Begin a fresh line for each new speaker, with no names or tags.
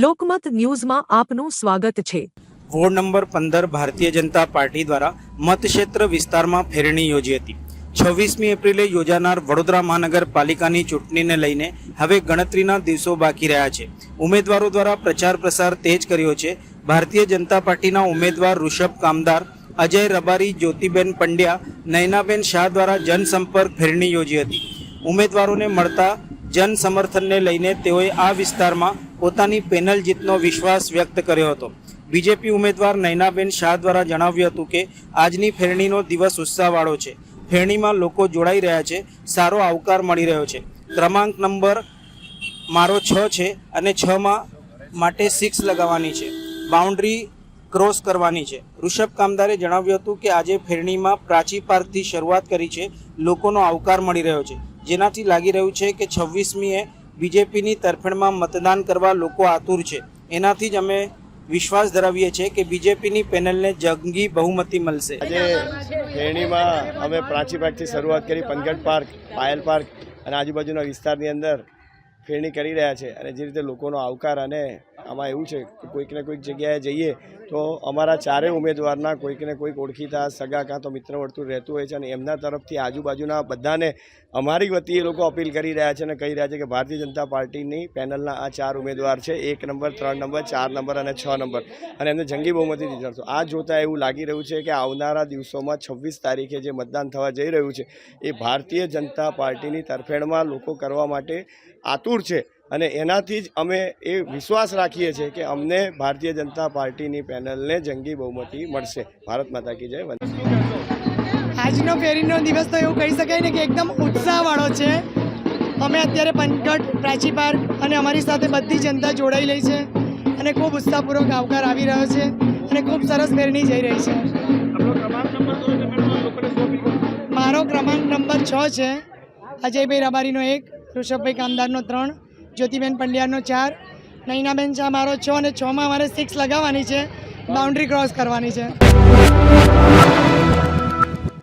લોકમત ન્યૂઝમાં આપનું સ્વાગત છે।
Ward number 15 Bharatiya Janata party દ્વારા મતક્ષેત્ર વિસ્તારમાં ફેરણી યોજી હતી। 26મી એપ્રિલે યોજાનાર વડોદરા મહાનગરપાલિકાની ચૂંટણીને લઈને હવે ગણતરીના દિવસો બાકી રહ્યા છે। ઉમેદવારો દ્વારા પ્રચાર પ્રસાર તેજ કર્યો છે। ભારતીય જનતા પાર્ટીના ઉમેદવાર ઋષભ કામદાર, અજય રબારી, જ્યોતિબેન પંડ્યા, નયનાબેન શાહ દ્વારા જનસંપર્ક ફેરણી યોજી હતી। ઉમેદવારોને મળતા જન સમર્થનને લઈને તેઓએ આ વિસ્તારમાં પોતાની પેનલ જીતનો વિશ્વાસ વ્યક્ત કર્યો હતો। બીજેપી ઉમેદવાર નયનાબેન શાહ દ્વારા જણાવ્યું હતું કે આજની ફેરણીનો દિવસ ઉત્સાહવાળો છે। ફેરણીમાં લોકો જોડાઈ રહ્યા છે, સારો આવકાર મળી રહ્યો છે। ક્રમાંક નંબર મારો 6 છે અને 6માં માટે 6 લગાવવાની છે, બાઉન્ડ્રી ક્રોસ કરવાની છે। ઋષભ કામદારે જણાવ્યું હતું કે આજે ફેરણીમાં પ્રાચી પાર્કથી શરૂઆત કરી છે, લોકોનો આવકાર મળી રહ્યો છે, જેનાથી લાગી રહ્યું છે કે 26મીએ બીજેપીની તરફેણમાં મતદાન કરવા લોકો આતુર છે। એનાથી જ અમે વિશ્વાસ ધરાવીએ છીએ કે બીજેપીની પેનલને જંગી બહુમતી મળશે।
આજે ફેરણીમાં અમે પ્રાચી પાર્કથી શરૂઆત કરી, પનગઢ પાર્ક, પાયલ પાર્ક અને આજુબાજુના વિસ્તારની અંદર ફેરણી કરી રહ્યા છે। અને જે રીતે લોકોનો આવકાર, અને આમાં એવું છે કે કોઈક ને કોઈક જગ્યાએ જઈએ તો અમારા ચારેય ઉમેદવારના કોઈક ને કોઈક ઓળખીતા, સગા કાં તો મિત્ર વર્તુળ રહેતું હોય છે, અને એમના તરફથી આજુબાજુના બધાને અમારી વતી એ લોકો અપીલ કરી રહ્યા છે અને કહી રહ્યા છે કે ભારતીય જનતા પાર્ટીની પેનલના આ 4 ઉમેદવાર છે, 1 નંબર, 3 નંબર, 4 નંબર અને 6 નંબર, અને એમને જંગી બહુમતીથી જીતશો। આ જોતાં એવું લાગી રહ્યું છે કે આવનારા દિવસોમાં 26 તારીખે જે મતદાન થવા જઈ રહ્યું છે એ ભારતીય જનતા પાર્ટીની તરફેણમાં લોકો કરવા માટે આતુર છે, અને એનાથી જ અમે એ વિશ્વાસ રાખીએ છીએ કે અમને ભારતીય જનતા પાર્ટીની પેનલને જંગી બહુમતી મળશે। ભારત માતા કી જય।
આજનો ફેરીનો દિવસ તો એવું કહી શકાય ને કે એકદમ ઉત્સાહવાળો છે। અમે અત્યારે પનગઢ, પ્રાચી પાર્ક અને અમારી સાથે બધી જનતા જોડાઈ રહી છે, અને ખૂબ ઉત્સાહપૂર્વક આવકાર આવી રહ્યો છે, અને ખૂબ સરસ ફેરણી જઈ રહી છે। મારો ક્રમાંક નંબર 6 છે, અજયભાઈ રબારીનો 1, ઋષભભાઈ કામદારનો 3, જ્યોતિબેન પંડ્યાનો 4, નયનાબેન શાહ મારો 6, અને 6માં અમારે 6 લગાવવાની છે, બાઉન્ડ્રી ક્રોસ કરવાની છે।